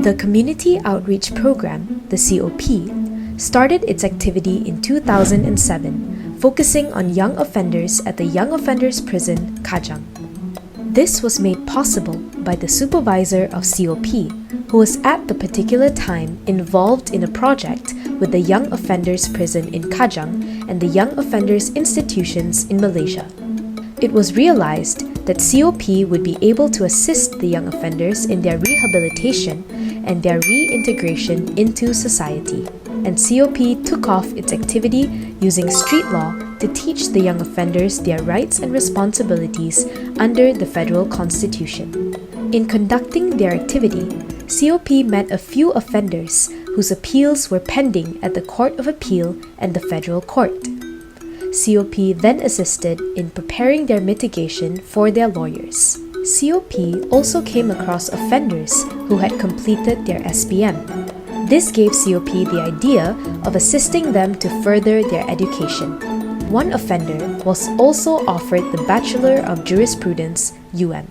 The Community Outreach Program, the COP, started its activity in 2007, focusing on young offenders at the Young Offenders Prison, Kajang. This was made possible by the supervisor of COP, who was at the particular time involved in a project with the Young Offenders Prison in Kajang and the Young Offenders Institutions in Malaysia. It was realized that COP would be able to assist the young offenders in their rehabilitation and their reintegration into society, and COP took off its activity using street law to teach the young offenders their rights and responsibilities under the federal constitution. In conducting their activity, COP met a few offenders whose appeals were pending at the Court of Appeal and the Federal Court. COP then assisted in preparing their mitigation for their lawyers. COP also came across offenders who had completed their SPM. This gave COP the idea of assisting them to further their education. One offender was also offered the Bachelor of Jurisprudence, UM.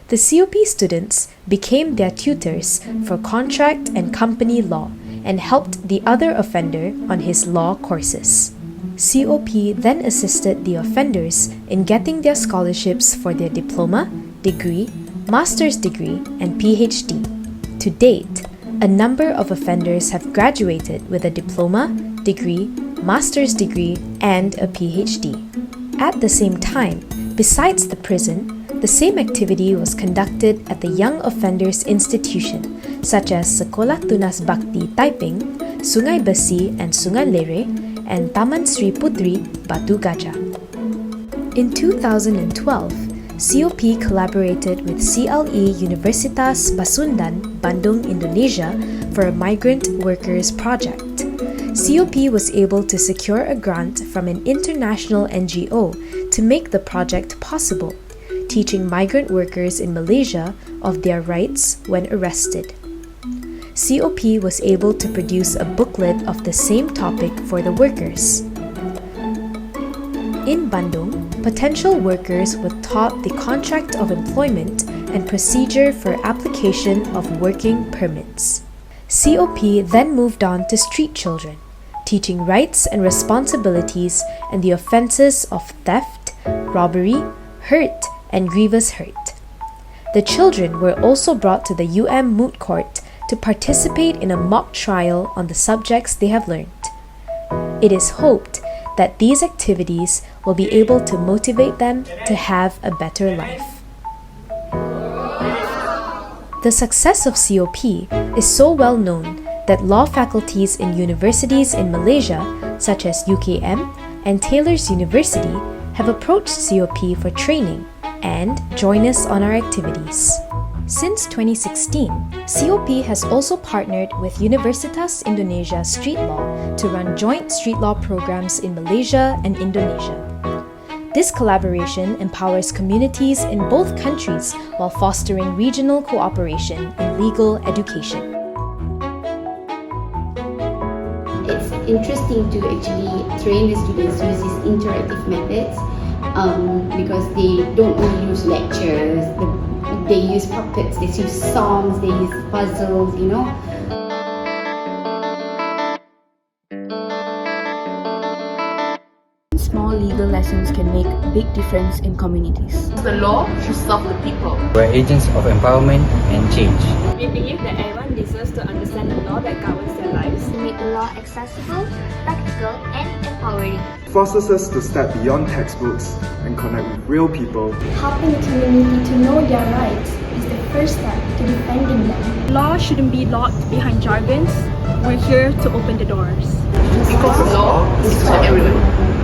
The COP students became their tutors for contract and company law and helped the other offender on his law courses. COP then assisted the offenders in getting their scholarships for their diploma, degree, master's degree, and PhD. To date, a number of offenders have graduated with a diploma, degree, master's degree, and a PhD. At the same time, besides the prison, the same activity was conducted at the Young Offenders Institution, such as Sekolah Tunas Bakti Taiping, Sungai Besi and Sungai Lere, and Taman Sri Putri, Batu Gajah. In 2012, COP collaborated with CLE Universitas Pasundan, Bandung, Indonesia for a migrant workers project. COP was able to secure a grant from an international NGO to make the project possible, teaching migrant workers in Malaysia of their rights when arrested. COP was able to produce a booklet of the same topic for the workers. In Bandung, potential workers were taught the contract of employment and procedure for application of working permits. COP then moved on to street children, teaching rights and responsibilities and the offences of theft, robbery, hurt, and grievous hurt. The children were also brought to the moot court to participate in a mock trial on the subjects they have learned. It is hoped that these activities will be able to motivate them to have a better life. The success of COP is so well known that law faculties in universities in Malaysia, such as UKM and Taylor's University, have approached COP for training and join us on our activities. Since 2016, COP has also partnered with Universitas Indonesia Street Law to run joint street law programs in Malaysia and Indonesia. This collaboration empowers communities in both countries while fostering regional cooperation in legal education. It's interesting to actually train the students to use these interactive methods because they don't only use lectures, they use puppets, they use songs, they use puzzles, Small legal lessons can make a big difference in communities. The law should serve the people. We're agents of empowerment and change. We believe that everyone deserves to understand the law that governs their lives. To make the law accessible, practical, and empowering. Forces us to step beyond textbooks and connect with real people. Helping the community to know their rights is the first step to defending them. Law shouldn't be locked behind jargons. We're here to open the doors. Because law is for everyone.